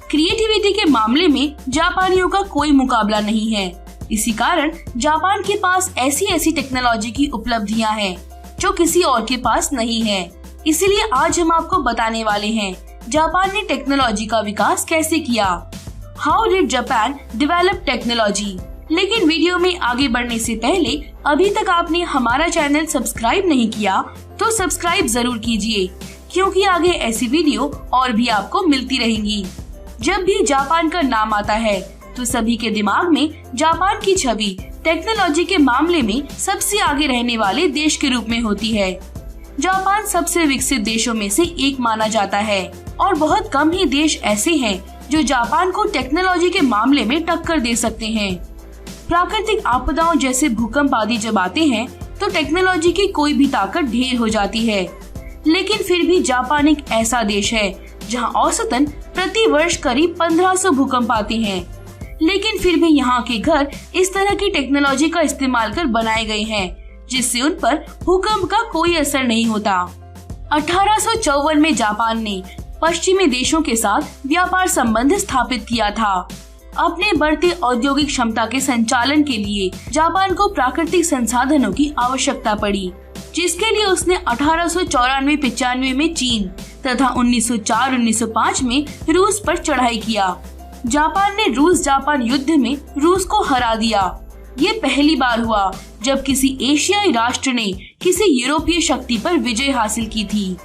Creativity के मामले में जापानियों का कोई मुकाबला नहीं है। इसी कारण जापान के पास ऐसी टेक्नोलॉजी की उपलब्धियां हैं जो किसी और के पास नहीं है। इसीलिए आज हम आपको बताने वाले हैं जापान ने टेक्नोलॉजी का विकास कैसे किया। How did Japan develop technology. लेकिन वीडियो में आगे बढ़ने से पहले अभी तक आपने हमारा चैनल सब्सक्राइब नहीं किया तो सब्सक्राइब जरूर कीजिए, क्योंकि आगे ऐसी वीडियो और भी आपको मिलती रहेंगी। जब भी जापान का नाम आता है तो सभी के दिमाग में जापान की छवि टेक्नोलॉजी के मामले में सबसे आगे रहने वाले देश के रूप में होती है। जापान सबसे विकसित देशों में से एक माना जाता है और बहुत कम ही देश ऐसे हैं जो जापान को टेक्नोलॉजी के मामले में टक्कर दे सकते हैं। प्राकृतिक आपदाओं जैसे भूकंप आदि जब आते हैं तो टेक्नोलॉजी की कोई भी ताकत ढेर हो जाती है। लेकिन फिर भी जापान एक ऐसा देश है जहां औसतन प्रति वर्ष करीब 1500 भूकंप आते हैं। लेकिन फिर भी यहाँ के घर इस तरह की टेक्नोलॉजी का इस्तेमाल कर बनाए गए हैं जिससे उन पर भूकंप का कोई असर नहीं होता। 1854 में जापान ने पश्चिमी देशों के साथ व्यापार संबंध स्थापित किया था। अपने बढ़ते औद्योगिक क्षमता के संचालन के लिए जापान को प्राकृतिक संसाधनों की आवश्यकता पड़ी, जिसके लिए उसने 1894-95 में चीन तथा 1904-1905 में रूस पर चढ़ाई किया। जापान ने रूस जापान युद्ध में रूस को हरा दिया। ये पहली बार हुआ जब किसी एशियाई राष्ट्र ने किसी यूरोपीय शक्ति पर विजय हासिल की थी।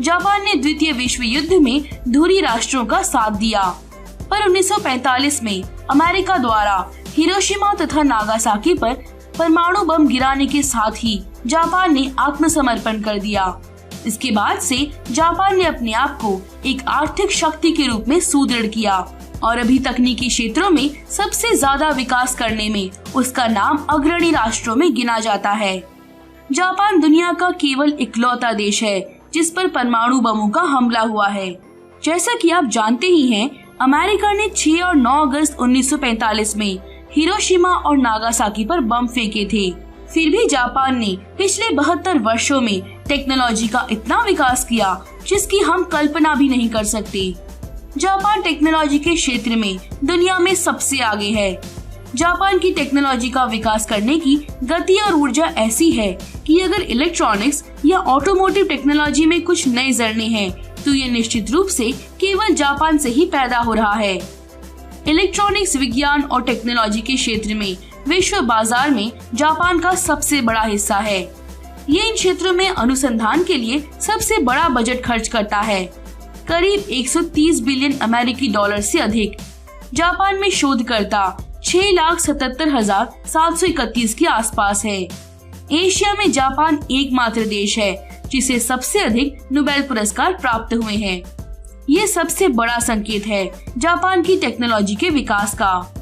जापान ने द्वितीय विश्व युद्ध में धुरी राष्ट्रों का साथ दिया, पर 1945 में अमेरिका द्वारा हिरोशिमा तथा नागासाकी पर परमाणु बम गिराने के साथ ही जापान ने आत्मसमर्पण कर दिया। इसके बाद से जापान ने अपने आप को एक आर्थिक शक्ति के रूप में सुदृढ़ किया और अभी तकनीकी क्षेत्रों में सबसे ज्यादा विकास करने में उसका नाम अग्रणी राष्ट्रों में गिना जाता है। जापान दुनिया का केवल इकलौता देश है जिस पर परमाणु बमों का हमला हुआ है। जैसा कि आप जानते ही हैं, अमेरिका ने 6 और 9 अगस्त 1945 में हिरोशिमा और नागासाकी पर बम फेंके थे। फिर भी जापान ने पिछले 72 वर्षों में टेक्नोलॉजी का इतना विकास किया जिसकी हम कल्पना भी नहीं कर सकते। जापान टेक्नोलॉजी के क्षेत्र में दुनिया में सबसे आगे है। जापान की टेक्नोलॉजी का विकास करने की गति और ऊर्जा ऐसी है कि अगर इलेक्ट्रॉनिक्स या ऑटोमोटिव टेक्नोलॉजी में कुछ नए जरने हैं तो ये निश्चित रूप से केवल जापान से ही पैदा हो रहा है। इलेक्ट्रॉनिक्स विज्ञान और टेक्नोलॉजी के क्षेत्र में विश्व बाजार में जापान का सबसे बड़ा हिस्सा है। ये इन क्षेत्रों में अनुसंधान के लिए सबसे बड़ा बजट खर्च करता है, करीब 130 बिलियन अमेरिकी डॉलर से अधिक। जापान में शोधकर्ता 6,77,731 के आसपास है। एशिया में जापान एकमात्र देश है जिसे सबसे अधिक नोबेल पुरस्कार प्राप्त हुए हैं। ये सबसे बड़ा संकेत है जापान की टेक्नोलॉजी के विकास का।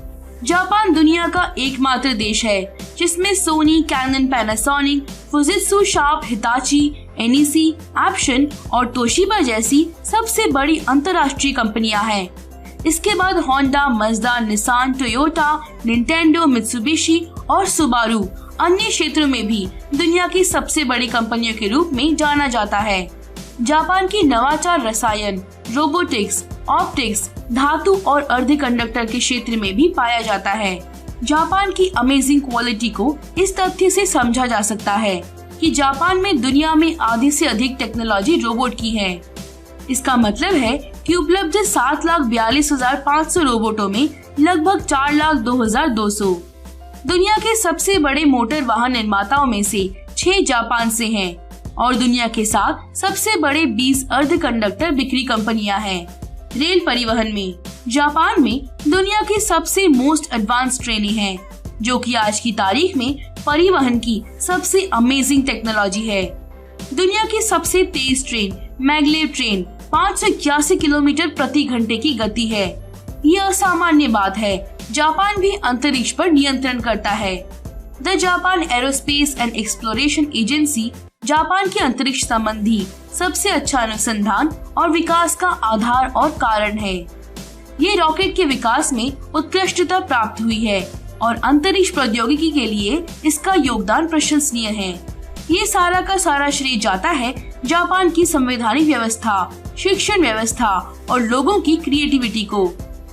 जापान दुनिया का एकमात्र देश है जिसमें Sony, Canon, Panasonic, Fujitsu, Sharp, Hitachi, NEC, Epson और तोशिबा जैसी सबसे बड़ी अंतर्राष्ट्रीय कंपनियां हैं। इसके बाद Honda, Mazda, Nissan, Toyota, Nintendo, Mitsubishi और सुबारू अन्य क्षेत्रों में भी दुनिया की सबसे बड़ी कंपनियों के रूप में जाना जाता है। जापान की नवाचार रसायन, रोबोटिक्स, ऑप्टिक्स, धातु और अर्धकंडक्टर के क्षेत्र में भी पाया जाता है। जापान की अमेजिंग क्वालिटी को इस तथ्य से समझा जा सकता है कि जापान में दुनिया में आधी से अधिक टेक्नोलॉजी रोबोट की है। इसका मतलब है कि उपलब्ध 7,42,500 रोबोटों में लगभग 4,02,200 दुनिया के सबसे बड़े मोटर वाहन निर्माताओं में से 6 जापान से हैं और दुनिया के 7 सबसे बड़े 20 अर्धकंडक्टर बिक्री कंपनियां हैं। रेल परिवहन में जापान में दुनिया की सबसे मोस्ट एडवांस ट्रेनें हैं, जो कि आज की तारीख में परिवहन की सबसे अमेजिंग टेक्नोलॉजी है। दुनिया की सबसे तेज ट्रेन मैग्लेव ट्रेन 581 किलोमीटर प्रति घंटे की गति है। यह असामान्य बात है। जापान भी अंतरिक्ष पर नियंत्रण करता है। The Japan aerospace and exploration agency Japan के अंतरिक्ष संबंधी सबसे अच्छा अनुसंधान और विकास का आधार और कारण है। ये रॉकेट के विकास में उत्कृष्टता प्राप्त हुई है और अंतरिक्ष प्रौद्योगिकी के लिए इसका योगदान प्रशंसनीय है। ये सारा का सारा श्रेय जाता है जापान की संवैधानिक व्यवस्था, शिक्षण व्यवस्था और लोगों की क्रिएटिविटी को,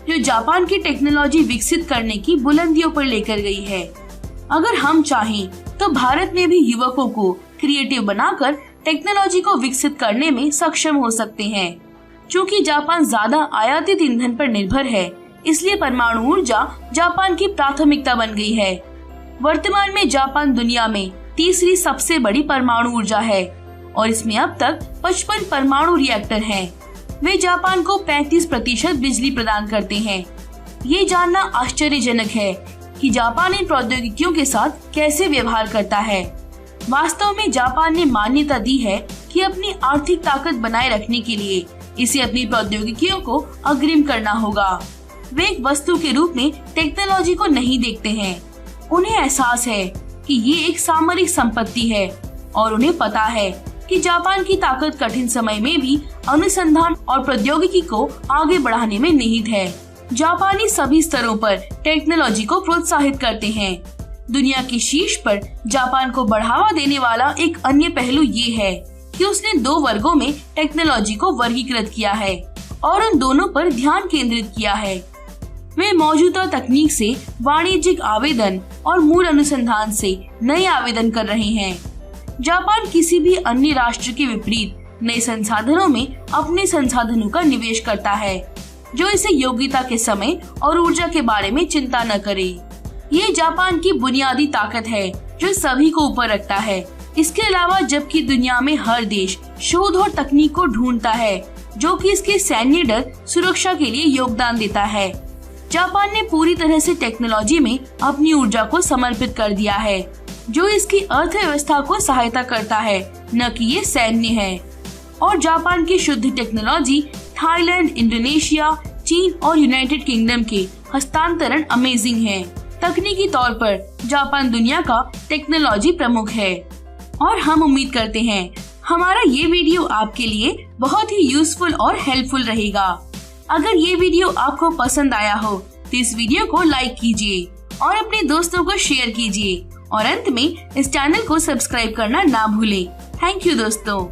जो जापान की टेक्नोलॉजी विकसित करने की बुलंदियों पर लेकर गई है। अगर हम चाहें तो भारत में भी युवकों को क्रिएटिव बनाकर टेक्नोलॉजी को विकसित करने में सक्षम हो सकते हैं। चूँकि जापान ज्यादा आयातित ईंधन पर निर्भर है, इसलिए परमाणु ऊर्जा जापान की प्राथमिकता बन गई है। वर्तमान में जापान दुनिया में तीसरी सबसे बड़ी परमाणु ऊर्जा है और इसमें अब तक 55 परमाणु रिएक्टर हैं। वे जापान को 35% बिजली प्रदान करते हैं। ये जानना आश्चर्यजनक है कि जापान इन प्रौद्योगिकियों के साथ कैसे व्यवहार करता है। वास्तव में जापान ने मान्यता दी है कि अपनी आर्थिक ताकत बनाए रखने के लिए इसे अपनी प्रौद्योगिकियों को अग्रिम करना होगा। वे एक वस्तु के रूप में टेक्नोलॉजी को नहीं देखते हैं। उन्हें एहसास है कि ये एक सामरिक संपत्ति है और उन्हें पता है कि जापान की ताकत कठिन समय में भी अनुसंधान और प्रौद्योगिकी को आगे बढ़ाने में निहित है। जापानी सभी स्तरों पर टेक्नोलॉजी को प्रोत्साहित करते हैं। दुनिया के शीर्ष पर जापान को बढ़ावा देने वाला एक अन्य पहलू ये है कि उसने 2 वर्गों में टेक्नोलॉजी को वर्गीकृत किया है और उन दोनों पर ध्यान केंद्रित किया है। वे मौजूदा तकनीक से वाणिज्यिक आवेदन और मूल अनुसंधान से नए आवेदन कर रहे हैं। जापान किसी भी अन्य राष्ट्र के विपरीत नए संसाधनों में अपने संसाधनों का निवेश करता है, जो इसे योग्यता के समय और ऊर्जा के बारे में चिंता न करे। ये जापान की बुनियादी ताकत है जो सभी को ऊपर रखता है। इसके अलावा जबकि दुनिया में हर देश शोध और तकनीक को ढूंढता है जो कि इसके सैन्य डर सुरक्षा के लिए योगदान देता है, जापान ने पूरी तरह से टेक्नोलॉजी में अपनी ऊर्जा को समर्पित कर दिया है, जो इसकी अर्थव्यवस्था को सहायता करता है, न कि ये सैन्य है। और जापान की शुद्ध टेक्नोलॉजी थाईलैंड, इंडोनेशिया, चीन और यूनाइटेड किंगडम के हस्तांतरण अमेजिंग है। तकनीकी तौर पर जापान दुनिया का टेक्नोलॉजी प्रमुख है और हम उम्मीद करते हैं हमारा ये वीडियो आपके लिए बहुत ही यूजफुल और हेल्पफुल रहेगा। अगर ये वीडियो आपको पसंद आया हो तो इस वीडियो को लाइक कीजिए और अपने दोस्तों को शेयर कीजिए और अंत में इस चैनल को सब्सक्राइब करना ना भूलें। थैंक यू दोस्तों।